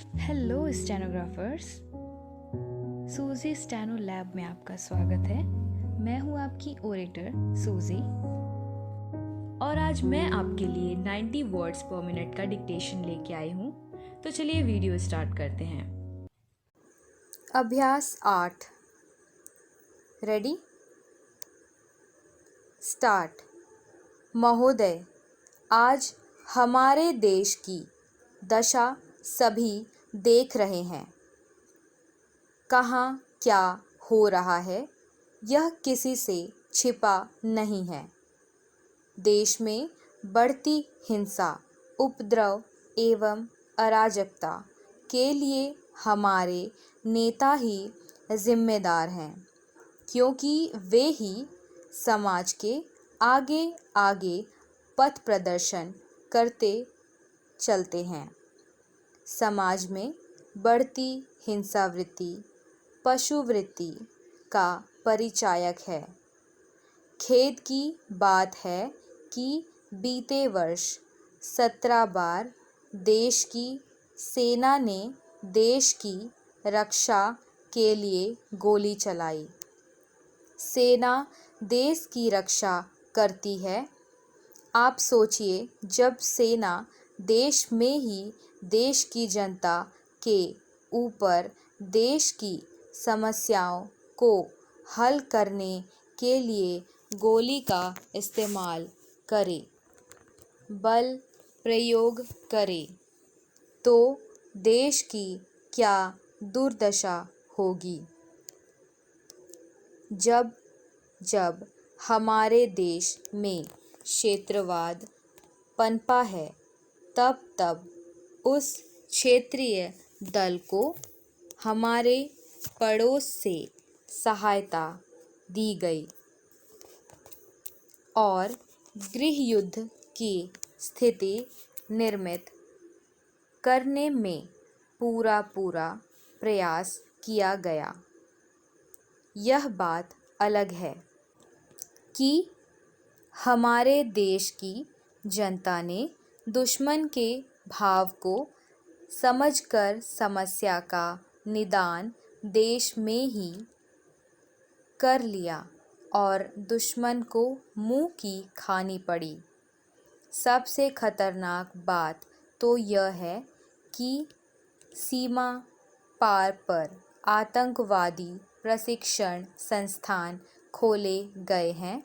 Hello stenographers. सूजी steno lab में आपका स्वागत है। मैं हूं आपकी ओरेटर सूजी और आज मैं आपके लिए 90 वर्ड्स पर मिनट का डिक्टेशन लेके आई हूं। तो चलिए वीडियो स्टार्ट करते हैं। अभ्यास 8। Ready start. महोदय, आज हमारे देश की दशा सभी देख रहे हैं। कहाँ क्या हो रहा है यह किसी से छिपा नहीं है। देश में बढ़ती हिंसा, उपद्रव एवं अराजकता के लिए हमारे नेता ही जिम्मेदार हैं, क्योंकि वे ही समाज के आगे आगे पथ प्रदर्शन करते चलते हैं। समाज में बढ़ती हिंसावृत्ति पशुवृत्ति का परिचायक है। खेद की बात है कि बीते वर्ष 17 बार देश की सेना ने देश की रक्षा के लिए गोली चलाई। सेना देश की रक्षा करती है। आप सोचिए, जब सेना देश में ही देश की जनता के ऊपर देश की समस्याओं को हल करने के लिए गोली का इस्तेमाल करे, बल प्रयोग करे, तो देश की क्या दुर्दशा होगी। जब जब हमारे देश में क्षेत्रवाद पनपा है, तब तब उस क्षेत्रीय दल को हमारे पड़ोस से सहायता दी गई और गृह युद्ध की स्थिति निर्मित करने में पूरा प्रयास किया गया। यह बात अलग है कि हमारे देश की जनता ने दुश्मन के भाव को समझकर समस्या का निदान देश में ही कर लिया और दुश्मन को मुंह की खानी पड़ी। सबसे खतरनाक बात तो यह है कि सीमा पार पर आतंकवादी प्रशिक्षण संस्थान खोले गए हैं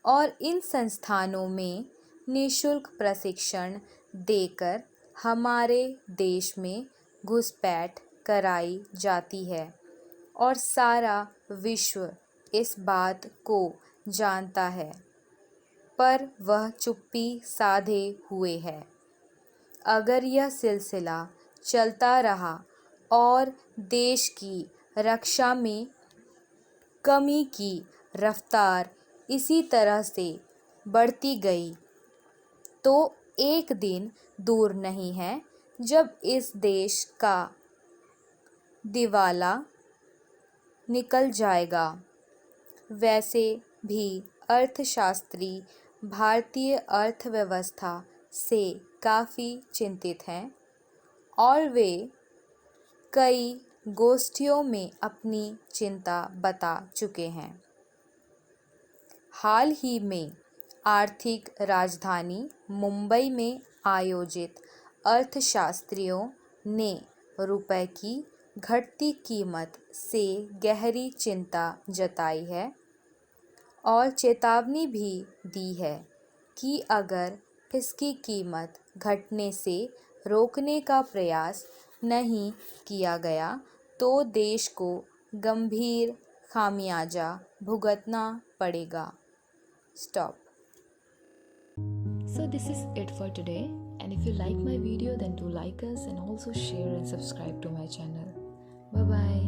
और इन संस्थानों में निःशुल्क प्रशिक्षण देकर हमारे देश में घुसपैठ कराई जाती है और सारा विश्व इस बात को जानता है, पर वह चुप्पी साधे हुए है। अगर यह सिलसिला चलता रहा और देश की रक्षा में कमी की रफ्तार इसी तरह से बढ़ती गई, तो एक दिन दूर नहीं है जब इस देश का दिवाला निकल जाएगा। वैसे भी अर्थशास्त्री भारतीय अर्थव्यवस्था से काफ़ी चिंतित हैं और वे कई गोष्ठियों में अपनी चिंता बता चुके हैं। हाल ही में आर्थिक राजधानी मुंबई में आयोजित अर्थशास्त्रियों ने रुपए की घटती कीमत से गहरी चिंता जताई है और चेतावनी भी दी है कि अगर इसकी कीमत घटने से रोकने का प्रयास नहीं किया गया तो देश को गंभीर खामियाजा भुगतना पड़ेगा। Stop. So this is it for today, and if you like my video then do like us and also share and subscribe to my channel. Bye bye.